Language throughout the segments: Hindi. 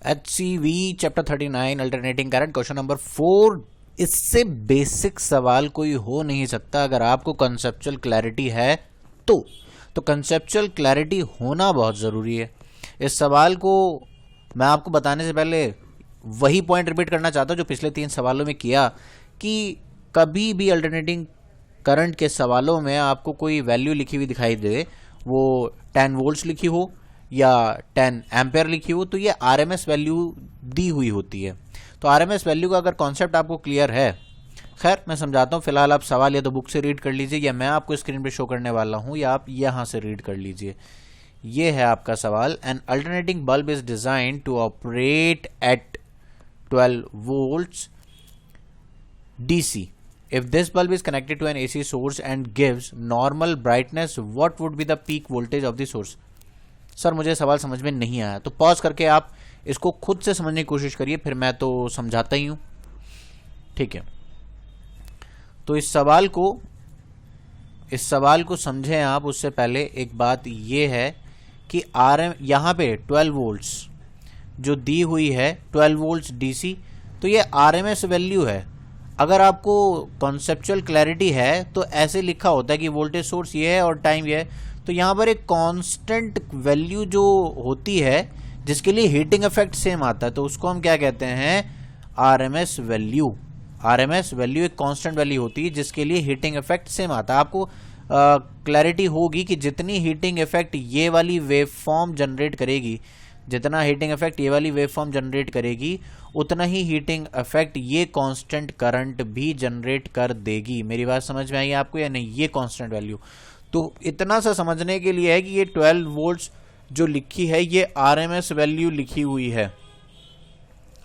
HCV chapter 39 alternating current question number 4। इससे बेसिक सवाल कोई हो नहीं सकता अगर आपको कंसेप्चुअल क्लैरिटी है तो कंसेप्चुअल क्लैरिटी होना बहुत ज़रूरी है। इस सवाल को मैं आपको बताने से पहले वही पॉइंट रिपीट करना चाहता हूँ जो पिछले 3 सवालों में किया, कि कभी भी अल्टरनेटिंग करंट के सवालों में आपको कोई वैल्यू लिखी हुई दिखाई दे, वो 10 वोल्ट्स लिखी हो या 10 एम्पेयर लिखी हो, तो ये आरएमएस वैल्यू दी हुई होती है। तो आरएमएस वैल्यू का अगर कॉन्सेप्ट आपको क्लियर है, खैर मैं समझाता हूँ। फिलहाल आप सवाल या तो बुक से रीड कर लीजिए या मैं आपको स्क्रीन पे शो करने वाला हूँ, या आप यहाँ से रीड कर लीजिए। ये है आपका सवाल। An alternating bulb is design to operate at 12 volts DC. If this bulb is connected to an AC source and gives normal brightness, what would be the peak voltage of the source? Sir मुझे सवाल समझ में नहीं आया, तो पॉज करके आप इसको खुद से समझने की कोशिश करिए, फिर मैं तो समझाता ही हूं। ठीक है, तो इस सवाल को समझें आप। उससे पहले एक बात ये है कि यहाँ पे 12 वोल्ट्स जो दी हुई है, 12 वोल्ट्स डीसी, तो ये आरएमएस वैल्यू है। अगर आपको कॉन्सेप्चुअल क्लैरिटी है तो ऐसे लिखा होता है कि वोल्टेज सोर्स ये है और टाइम ये है, तो यहाँ पर एक कांस्टेंट वैल्यू जो होती है जिसके लिए हीटिंग इफेक्ट सेम आता है, तो उसको हम क्या कहते हैं? RMS value. आरएमएस वैल्यू एक कांस्टेंट वैल्यू होती है जिसके लिए हीटिंग इफेक्ट सेम आता है। आपको क्लैरिटी होगी कि जितनी हीटिंग इफेक्ट ये वाली वेव फॉर्म जनरेट करेगी, जितना हीटिंग इफेक्ट ये वाली वेव फॉर्म जनरेट करेगी, उतना ही हीटिंग इफेक्ट ये कांस्टेंट करंट भी जनरेट कर देगी। मेरी बात समझ में आई आपको या नहीं? ये कांस्टेंट वैल्यू, तो इतना सा समझने के लिए है कि ये 12 वोल्ट्स जो लिखी है ये आरएमएस वैल्यू लिखी हुई है।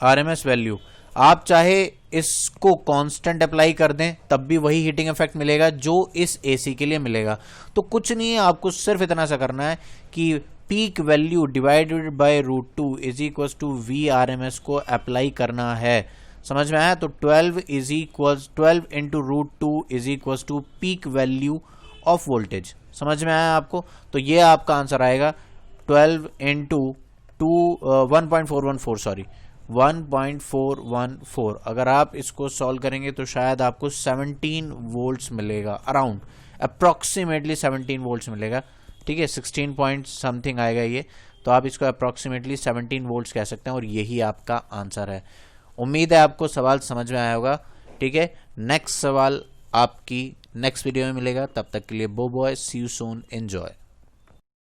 आरएमएस वैल्यू, आप चाहे इसको कांस्टेंट अप्लाई कर दें तब भी वही हीटिंग इफेक्ट मिलेगा जो इस एसी के लिए मिलेगा। तो कुछ नहीं है, आपको सिर्फ इतना सा करना है कि peak value divided by √2 is equal to V R M S को अप्लाई करना है। समझ में आया? तो 12 into √2 is equal to peak value of voltage. समझ में आया आपको? तो ये आपका आंसर आएगा 12 इंटू 1.414। अगर आप इसको सॉल्व करेंगे तो शायद आपको 17 वोल्ट्स मिलेगा, अराउंड अप्रॉक्सीमेटली 17 वोल्ट्स मिलेगा। ठीक है, 16 पॉइंट समथिंग आएगा ये, तो आप इसको अप्रॉक्सीमेटली 17 वोल्ट्स कह सकते हैं और यही आपका आंसर है। उम्मीद है आपको सवाल समझ में आया होगा। ठीक है, नेक्स्ट सवाल आपकी नेक्स्ट वीडियो में मिलेगा। तब तक के लिए bye bye, see you soon, enjoy.